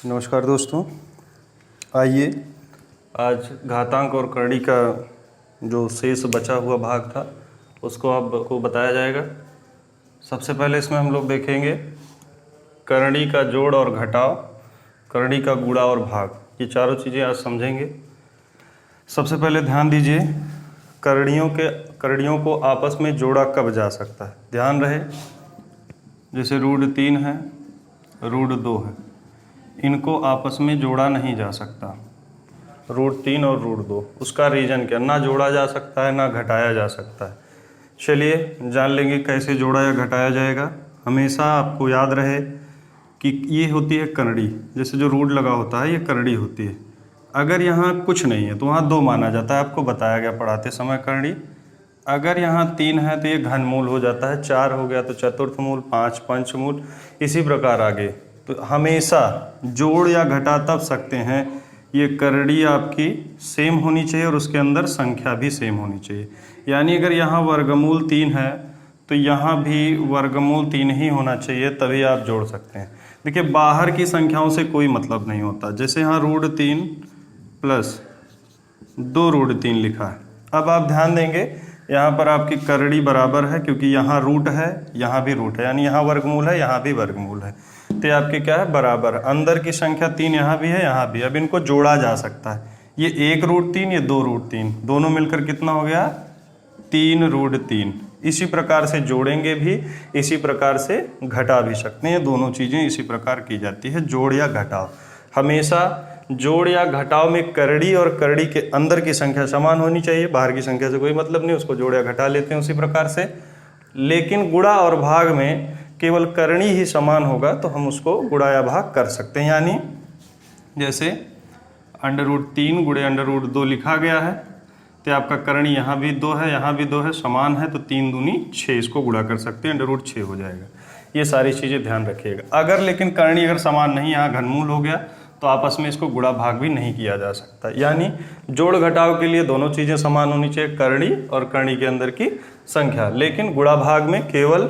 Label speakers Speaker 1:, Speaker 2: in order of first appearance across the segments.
Speaker 1: नमस्कार दोस्तों, आइए आज घातांक और करड़ी का जो शेष बचा हुआ भाग था उसको आपको बताया जाएगा। सबसे पहले इसमें हम लोग देखेंगे करड़ी का जोड़ और घटाव, करड़ी का गुणा और भाग, ये चारों चीज़ें आज समझेंगे। सबसे पहले ध्यान दीजिए, करड़ियों को आपस में जोड़ा कब जा सकता है। ध्यान रहे, जैसे √3 है, √2 है, इनको आपस में जोड़ा नहीं जा सकता। √3 और √2, उसका रीज़न क्या, ना जोड़ा जा सकता है ना घटाया जा सकता है। चलिए जान लेंगे कैसे जोड़ा या घटाया जाएगा। हमेशा आपको याद रहे कि ये होती है करड़ी, जैसे जो रूट लगा होता है ये करड़ी होती है। अगर यहाँ कुछ नहीं है तो वहाँ 2 माना जाता है, आपको बताया गया पढ़ाते समय करड़ी। अगर यहाँ 3 है तो ये घनमूल हो जाता है, 4 हो गया तो चतुर्थमूल, 5 पंचमूल, इसी प्रकार आगे। तो हमेशा जोड़ या घटा तब सकते हैं, ये करड़ी आपकी सेम होनी चाहिए और उसके अंदर संख्या भी सेम होनी चाहिए। यानी अगर यहाँ वर्गमूल 3 है तो यहाँ भी वर्गमूल 3 ही होना चाहिए, तभी आप जोड़ सकते हैं। देखिए बाहर की संख्याओं से कोई मतलब नहीं होता। जैसे यहाँ √3 प्लस 2√3 लिखा है। अब आप ध्यान देंगे यहाँ पर आपकी करड़ी बराबर है, क्योंकि यहाँ रूट है यहाँ भी रूट है, यानी यहाँ वर्गमूल है यहाँ भी वर्गमूल है, तो ये आपके क्या है, बराबर। अंदर की संख्या 3 यहाँ भी है यहाँ भी। अब इनको जोड़ा जा सकता है, ये 1√3 ये 2√3, दोनों मिलकर कितना हो गया, 3√3। इसी प्रकार से जोड़ेंगे भी, इसी प्रकार से घटा भी सकते हैं। दोनों चीज़ें इसी प्रकार की जाती है, जोड़ या घटाव। हमेशा जोड़ या घटाव में करड़ी और करड़ी के अंदर की संख्या समान होनी चाहिए, बाहर की संख्या से कोई मतलब नहीं, उसको जोड़ या घटा लेते हैं उसी प्रकार से। लेकिन गुणा और भाग में केवल करणी ही समान होगा तो हम उसको गुणा या भाग कर सकते हैं। यानी जैसे √3 गुणे √2 लिखा गया है, तो आपका करणी यहाँ भी 2 है यहाँ भी 2 है, समान है, तो 3 दूनी 6, इसको गुणा कर सकते हैं, √6 हो जाएगा। ये सारी चीज़ें ध्यान रखिएगा। अगर लेकिन करणी अगर समान नहीं, यहाँ घनमूल हो गया, तो आपस में इसको गुणा भाग भी नहीं किया जा सकता। यानी जोड़ घटाव के लिए दोनों चीज़ें समान होनी चाहिए, करणी और करणी के अंदर की संख्या। लेकिन गुणा भाग में केवल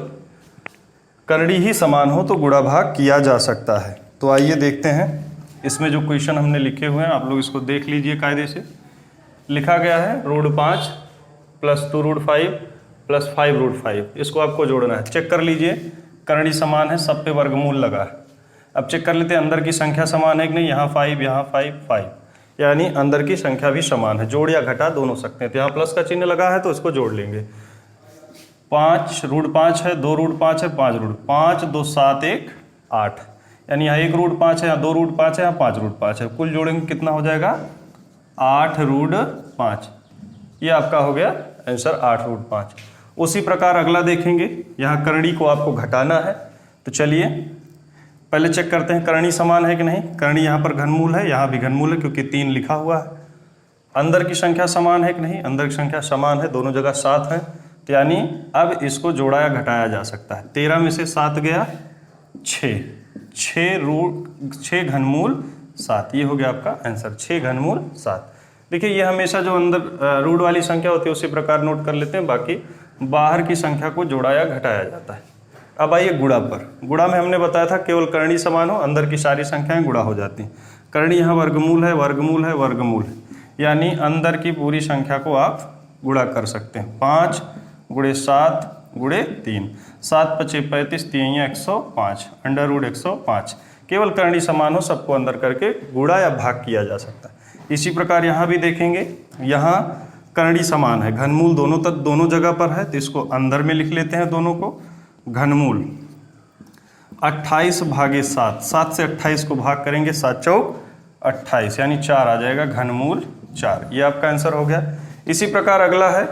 Speaker 1: करणी ही समान हो तो गुणा भाग किया जा सकता है। तो आइए देखते हैं, इसमें जो क्वेश्चन हमने लिखे हुए हैं आप लोग इसको देख लीजिए। कायदे से लिखा गया है √5 प्लस 2√5 प्लस 5√5, इसको आपको जोड़ना है। चेक कर लीजिए, करणी समान है, सब पे वर्गमूल लगा है। अब चेक कर लेते हैं अंदर की संख्या समान है कि नहीं। यहाँ 5 यहाँ 5 5, यानी अंदर की संख्या भी समान है, जोड़ या घटा दोनों सकते हैं। तो यहाँ प्लस का चिन्ह लगा है तो इसको जोड़ लेंगे। 5√5 है, 2√5 है, 5 2 7 1 8, यानी यहाँ 1√5 है, यहाँ 2√5 है, यहाँ 5√5 है, कुल जोड़ेंगे कितना हो जाएगा, 8√5। ये आपका हो गया आंसर 8√5। उसी प्रकार अगला देखेंगे, यहाँ करणी को आपको घटाना है। तो चलिए पहले चेक करते हैं करणी समान है कि नहीं। करणी यहाँ पर घनमूल है, यहाँ भी घनमूल है, क्योंकि 3 लिखा हुआ है। अंदर की संख्या समान है कि नहीं, अंदर की संख्या समान है, दोनों जगह 7 है, तो यानी अब इसको जोड़ा या घटाया जा सकता है। 13 में से 7 गया 6, 6 घनमूल 7, ये हो गया आपका आंसर, 6 घनमूल 7। देखिए ये हमेशा जो अंदर रूट वाली संख्या होती है उसी प्रकार नोट कर लेते हैं, बाकी बाहर की संख्या को जोड़ा या घटाया जाता है। अब आइए गुणा पर। गुणा में हमने बताया था केवल करणी समान हो, अंदर की सारी संख्याएं गुणा हो जाती हैं। करणी यहाँ वर्गमूल है वर्गमूल है वर्गमूल है, यानी अंदर की पूरी संख्या को आप गुणा कर सकते हैं। 5 × 7 × 3, 7 × 5 35, 3 105, √105। केवल करणी समान हो, सबको अंदर करके गुणा या भाग किया जा सकता है। इसी प्रकार यहाँ भी देखेंगे, यहाँ करणी समान है, घनमूल दोनों जगह पर है, तो इसको अंदर में लिख लेते हैं दोनों को। घनमूल 28/7, 7 से 28 को भाग करेंगे, 7 चौक 28, यानी 4 आ जाएगा, घनमूल 4। ये आपका आंसर हो गया। इसी प्रकार अगला है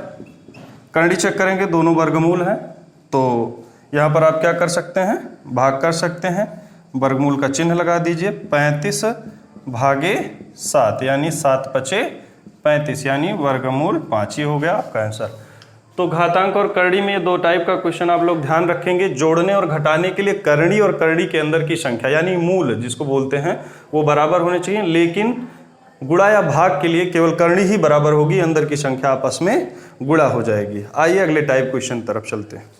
Speaker 1: करणी, चेक करेंगे दोनों वर्गमूल हैं, तो यहाँ पर आप क्या कर सकते हैं, भाग कर सकते हैं, वर्गमूल का चिन्ह लगा दीजिए। 35/7, यानी 7 × 5 35, यानी वर्गमूल 5, ये हो गया आपका आंसर। तो घातांक और करणी में 2 टाइप का क्वेश्चन आप लोग ध्यान रखेंगे। जोड़ने और घटाने के लिए करणी और करणी के अंदर की संख्या यानी मूल जिसको बोलते हैं वो बराबर होने चाहिए, लेकिन गुणा या भाग के लिए केवल करणी ही बराबर होगी, अंदर की संख्या आपस में गुणा हो जाएगी। आइए अगले टाइप क्वेश्चन तरफ चलते हैं।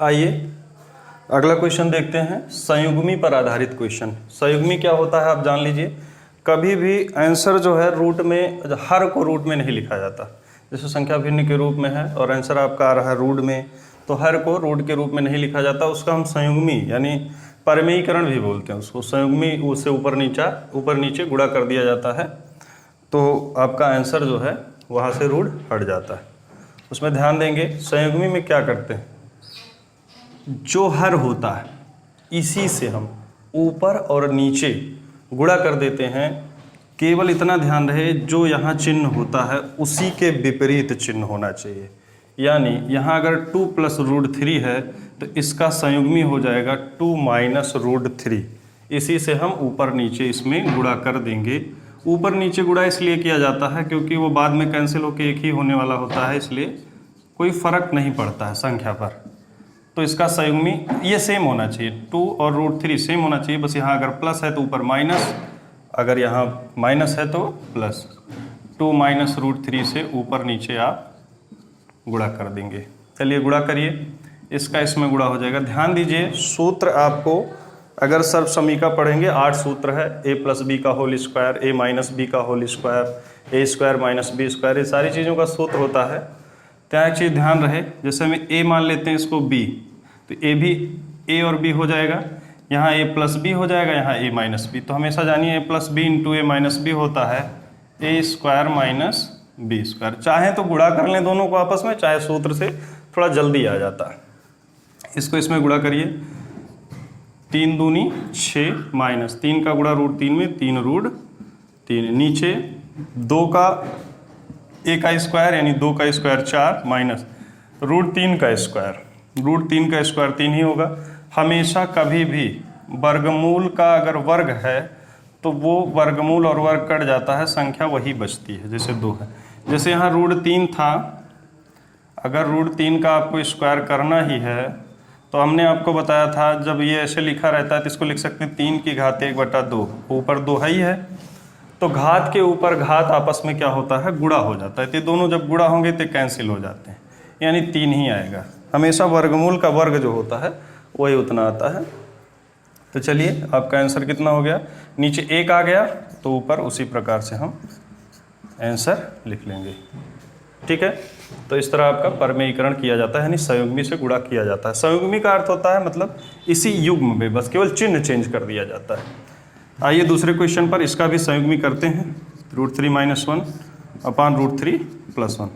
Speaker 1: आइए अगला क्वेश्चन देखते हैं, संयुग्मी पर आधारित क्वेश्चन। संयुग्मी क्या होता है आप जान लीजिए। कभी भी आंसर जो है रूट में, हर को रूट में नहीं लिखा जाता। जैसे संख्या भिन्न के रूप में है और आंसर आपका आ रहा है रूट में, तो हर को रूट के रूप में नहीं लिखा जाता, उसका हम संयुग्मी यानी परमेयीकरण भी बोलते हैं उसको। संयुग्मी उससे ऊपर नीचे गुणा कर दिया जाता है, तो आपका आंसर जो है वहाँ से रूट हट जाता है। उसमें ध्यान देंगे संयुग्मी में क्या करते हैं, जो हर होता है इसी से हम ऊपर और नीचे गुणा कर देते हैं। केवल इतना ध्यान रहे, जो यहाँ चिन्ह होता है उसी के विपरीत चिन्ह होना चाहिए। यानी यहाँ अगर 2 + √3 है तो इसका संयुग्मी हो जाएगा 2 - √3। इसी से हम ऊपर नीचे इसमें गुणा कर देंगे। ऊपर नीचे गुणा इसलिए किया जाता है क्योंकि वो बाद में कैंसिल होकर एक ही होने वाला होता है, इसलिए कोई फर्क नहीं पड़ता है संख्या पर। तो इसका संयुग्मी ये सेम होना चाहिए, 2 और √3 सेम होना चाहिए। बस यहाँ अगर प्लस है तो ऊपर माइनस, अगर यहाँ माइनस है तो प्लस। 2 - √3 से ऊपर नीचे आप गुणा कर देंगे। चलिए गुणा करिए, इसका इसमें गुणा हो जाएगा। ध्यान दीजिए सूत्र आपको अगर सर्व समीका पढ़ेंगे 8 सूत्र है, a + b का होल स्क्वायर, a - b का होल स्क्वायर, a² - b², ये सारी चीज़ों का सूत्र होता है। तो एक चीज़ ध्यान रहे, जैसे हम a मान लेते हैं इसको b, तो a भी a और b हो जाएगा, यहाँ a + b हो जाएगा, यहाँ a - b। तो हमेशा जानिए a + b × a - b होता है a² - b²। चाहे तो गुणा कर लें दोनों को आपस में, चाहे सूत्र से थोड़ा जल्दी आ जाता है। इसको इसमें गुणा करिए, 3 दूनी 6 - 3 का गुणा √3 में 3 √3, नीचे 2 का a का स्क्वायर यानी 2 का स्क्वायर 4 माइनस √3 का स्क्वायर, √3 का स्क्वायर 3 ही होगा। हमेशा कभी भी वर्गमूल का अगर वर्ग है तो वो वर्गमूल और वर्ग कट जाता है, संख्या वही बचती है। जैसे 2 है, जैसे यहाँ √3 था, अगर √3 का आपको स्क्वायर करना ही है तो हमने आपको बताया था जब ये ऐसे लिखा रहता है तो इसको लिख सकते हैं 3 की घात 1/2, ऊपर 2 है ही है, तो घात के ऊपर घात आपस में क्या होता है, गुणा हो जाता है। तो दोनों जब गुणा होंगे तो कैंसिल हो जाते हैं, यानी 3 ही आएगा। हमेशा वर्गमूल का वर्ग जो होता है वही उतना आता है। तो चलिए आपका आंसर कितना हो गया, नीचे 1 आ गया तो ऊपर उसी प्रकार से हम आंसर लिख लेंगे। ठीक है, तो इस तरह आपका परमेयीकरण किया जाता है, यानी संयुग्मी से गुणा किया जाता है। संयुग्मी का अर्थ होता है मतलब इसी युग्म में बस केवल चिन्ह चेंज कर दिया जाता है। आइए दूसरे क्वेश्चन पर, इसका भी संयुग्मी करते हैं। √3 - 1 अपान √3 + 1।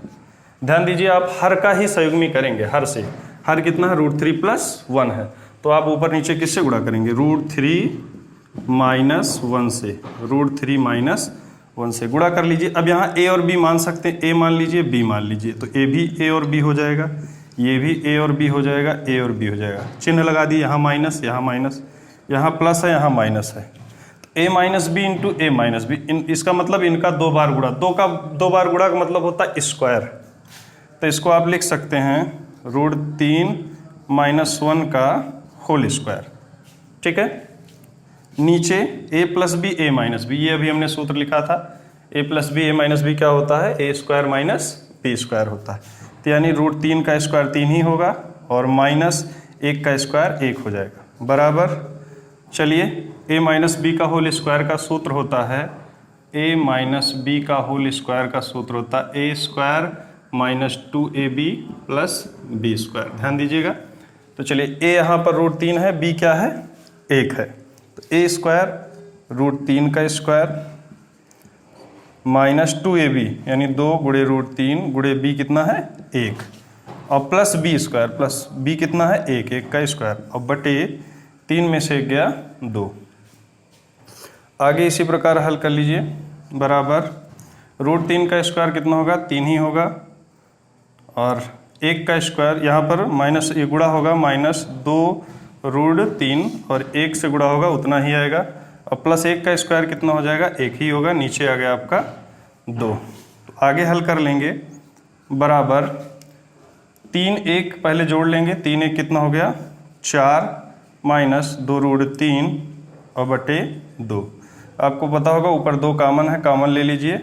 Speaker 1: ध्यान दीजिए आप हर का ही संयुग्मी करेंगे, हर से। हर कितना है, √3 + 1 है, तो आप ऊपर नीचे किससे गुणा करेंगे, √3 - 1 से, √3 - 1 से गुणा कर लीजिए। अब यहाँ a और b मान सकते हैं, a मान लीजिए b मान लीजिए, तो a भी a और b हो जाएगा, ये भी a और b हो जाएगा, a और b हो जाएगा। चिन्ह लगा दिए, यहाँ माइनस, यहाँ माइनस, यहाँ प्लस है, यहाँ माइनस है, तो a - b × a - b। इसका मतलब इनका 2 बार गुणा, 2 बार गुणा का मतलब होता है स्क्वायर। तो इसको आप लिख सकते हैं √3 - 1 का होल स्क्वायर। ठीक है, नीचे a + b a - b, ये अभी हमने सूत्र लिखा था, a + b a - b क्या होता है, a² - b² होता है। तो यानी √3 का स्क्वायर 3 ही होगा और -1 का स्क्वायर 1 हो जाएगा, बराबर। चलिए a - b का होल स्क्वायर का सूत्र होता है, a - b का होल स्क्वायर का सूत्र होता है a² - 2ab + b²। ध्यान दीजिएगा। तो चलिए a यहाँ पर √3 है, b क्या है, 1 है, तो a² √3 का स्क्वायर -2ab यानी 2 × √3 × b कितना है, 1, और प्लस b² प्लस b कितना है, 1 का स्क्वायर, और बटे 3 में से 1 गया 2। आगे इसी प्रकार हल कर लीजिए, बराबर √3 का स्क्वायर कितना होगा, 3 ही होगा, और 1 का स्क्वायर यहाँ पर माइनस ये गुणा होगा, -2 √3 और 1 से गुणा होगा उतना ही आएगा, और प्लस 1 का स्क्वायर कितना हो जाएगा, 1 ही होगा, नीचे आ गया आपका 2। तो आगे हल कर लेंगे, बराबर 3 1 पहले जोड़ लेंगे, 3 1 कितना हो गया, 4 -2 √3 और बटे 2। आपको पता होगा ऊपर 2 कॉमन है, कॉमन ले लीजिए,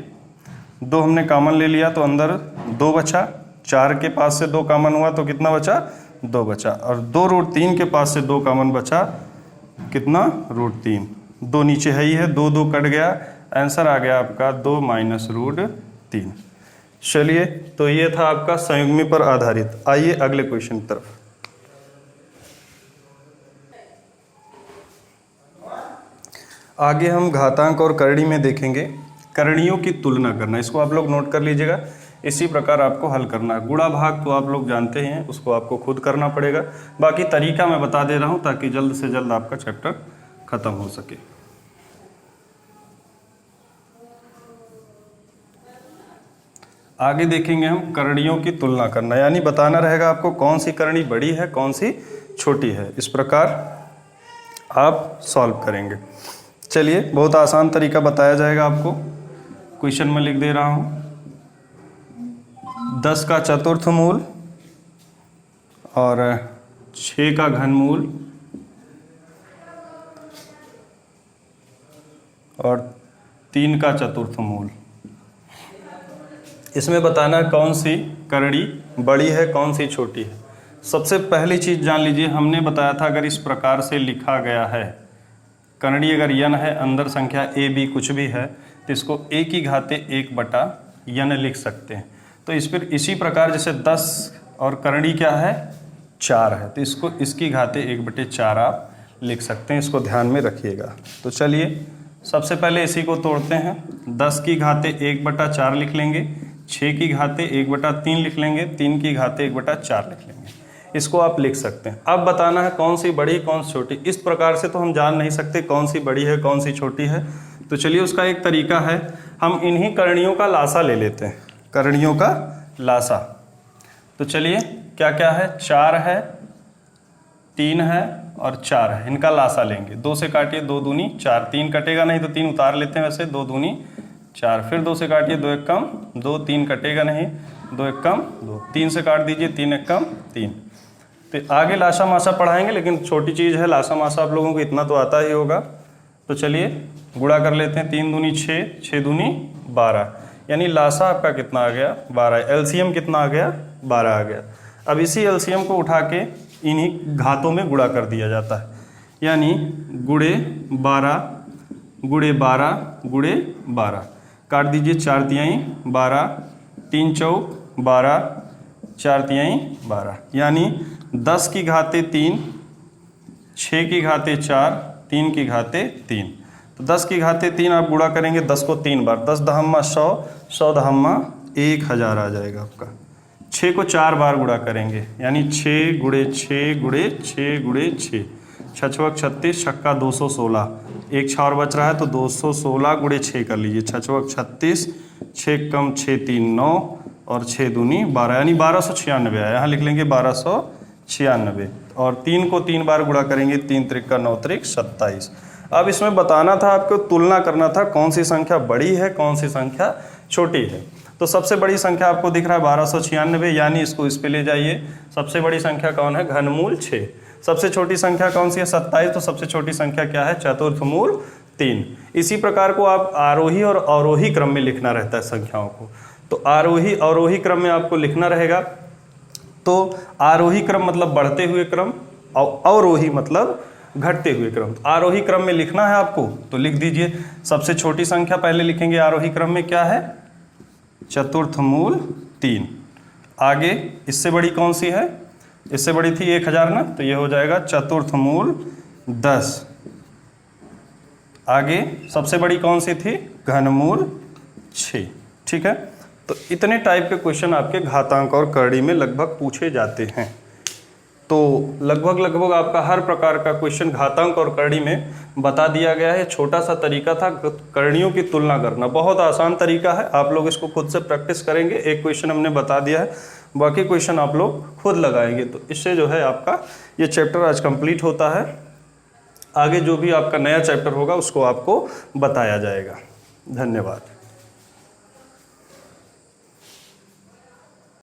Speaker 1: 2 हमने कॉमन ले लिया तो अंदर 2 बचा, 4 के पास से 2 कॉमन हुआ तो कितना बचा, 2 बचा, और 2√3 के पास से 2 कॉमन बचा, कितना, √3। 2 नीचे है ही है, 2 2 कट गया, आंसर आ गया आपका 2 माइनस √3। चलिए, तो ये था आपका संयुग्मी पर आधारित। आइए अगले क्वेश्चन की तरफ। आगे हम घातांक और करणी में देखेंगे करणियों की तुलना करना। इसको आप लोग नोट कर लीजिएगा, इसी प्रकार आपको हल करना है। गुणा भाग तो आप लोग जानते हैं, उसको आपको खुद करना पड़ेगा। बाकी तरीका मैं बता दे रहा हूं ताकि जल्द से जल्द आपका चैप्टर खत्म हो सके। आगे देखेंगे हम करणियों की तुलना करना, यानी बताना रहेगा आपको कौन सी करणी बड़ी है, कौन सी छोटी है। इस प्रकार आप सॉल्व करेंगे। चलिए, बहुत आसान तरीका बताया जाएगा आपको। क्वेश्चन में लिख दे रहा हूं, 10 का चतुर्थ मूल और 6 का घनमूल और 3 का चतुर्थ मूल। इसमें बताना है कौन सी करणी बड़ी है, कौन सी छोटी है। सबसे पहली चीज़ जान लीजिए, हमने बताया था अगर इस प्रकार से लिखा गया है, करणी अगर यन है, अंदर संख्या ए बी कुछ भी है, तो इसको a की घाते 1 बटा यन लिख सकते हैं। तो इस पर इसी प्रकार जैसे 10 और करणी क्या है, 4 है, तो इसको इसकी घाते 1/4 आप लिख सकते हैं। इसको ध्यान में रखिएगा। तो चलिए, सबसे पहले इसी को तोड़ते हैं। 10 की घाते 1/4 लिख लेंगे, 6 की घाते 1/3 लिख लेंगे, 3 की घाते 1/4 लिख लेंगे। इसको आप लिख सकते हैं। अब बताना है कौन सी बड़ी कौन सी छोटी। इस प्रकार से तो हम जान नहीं सकते कौन सी बड़ी है कौन सी छोटी है। तो चलिए, उसका एक तरीका है, हम इन्हीं करणियों का लासा ले लेते हैं, करणियों का लासा। तो चलिए, क्या क्या है, 4 है, 3 है और 4 है, इनका लासा लेंगे। 2 से काटिए, 2 दूनी 4, 3 कटेगा नहीं तो 3 उतार लेते हैं, वैसे 2 दूनी 4, फिर 2 से काटिए, 2 एक कम 2, 3 कटेगा नहीं, 2 एक कम 2, 3 से काट दीजिए, 3 एक कम 3। तो आगे लासा मासा पढ़ाएंगे, लेकिन छोटी चीज़ है, लासा मासा आप लोगों को इतना तो आता ही होगा। तो चलिए गुणा कर लेते हैं, 3 दूनी 6, 6 दूनी 12, यानी लासा आपका कितना आ गया, 12। एलसीएम कितना आ गया, 12 आ गया। अब इसी एलसीएम को उठा के इन्हीं घातों में गुणा कर दिया जाता है, यानी गुणे 12 गुणे 12 गुणे 12, काट दीजिए, 4 तिहाई 12, 3 चौक 12, 4 तिहाई 12, यानी 10 की घाते 3, 6 की घाते 4, 3 की घाते 3। तो 10 की घाते 3 आप गुणा करेंगे 10 को 3 बार, 10 दहम्मा 100, 100 दहम्मा 1000 आ जाएगा आपका। 6 को 4 बार गुणा करेंगे, यानी 6 गुणे 6 गुणे 6 गुणे 6, 6 36, छक्का 216, एक 6 और बच रहा है तो 216 गुणे 6 कर लीजिए, 6 36, 6 कम 6 3 9 और 6 दूनी 12, यानी 1296 आया। यहाँ लिख लेंगे 1296, और 3 को 3 बार गुणा करेंगे, 3 त्रिका 9 त्रिक 27। अब इसमें बताना था आपको, तुलना करना था कौन सी संख्या बड़ी है कौन सी संख्या छोटी है। तो सबसे बड़ी संख्या आपको दिख रहा है 1296, यानी इसको इस पे ले जाइए। सबसे बड़ी संख्या कौन है, घनमूल 6। सबसे छोटी संख्या कौन सी है, 27, तो सबसे छोटी संख्या क्या है, चतुर्थ मूल 3। इसी प्रकार को आप आरोही और अवरोही क्रम में लिखना रहता है संख्याओं को। तो आरोही अवरोही क्रम में आपको लिखना रहेगा। तो आरोही क्रम मतलब बढ़ते हुए क्रम, और अवरोही मतलब घटते हुए क्रम। आरोही क्रम में लिखना है आपको, तो लिख दीजिए। सबसे छोटी संख्या पहले लिखेंगे आरोही क्रम में, क्या है, चतुर्थ मूल 3। आगे इससे बड़ी कौन सी है, इससे बड़ी थी 1000 ना, तो ये हो जाएगा चतुर्थ मूल 10। आगे सबसे बड़ी कौन सी थी, घनमूल 6। ठीक है, तो इतने टाइप के क्वेश्चन आपके घातांक और करणी में लगभग पूछे जाते हैं। तो लगभग आपका हर प्रकार का क्वेश्चन घातांक और करणी में बता दिया गया है। छोटा सा तरीका था करणियों की तुलना करना, बहुत आसान तरीका है। आप लोग इसको खुद से प्रैक्टिस करेंगे। एक क्वेश्चन हमने बता दिया है, बाकी क्वेश्चन आप लोग खुद लगाएंगे, तो इससे जो है आपका ये चैप्टर आज कंप्लीट होता है। आगे जो भी आपका नया चैप्टर होगा उसको आपको बताया जाएगा। धन्यवाद।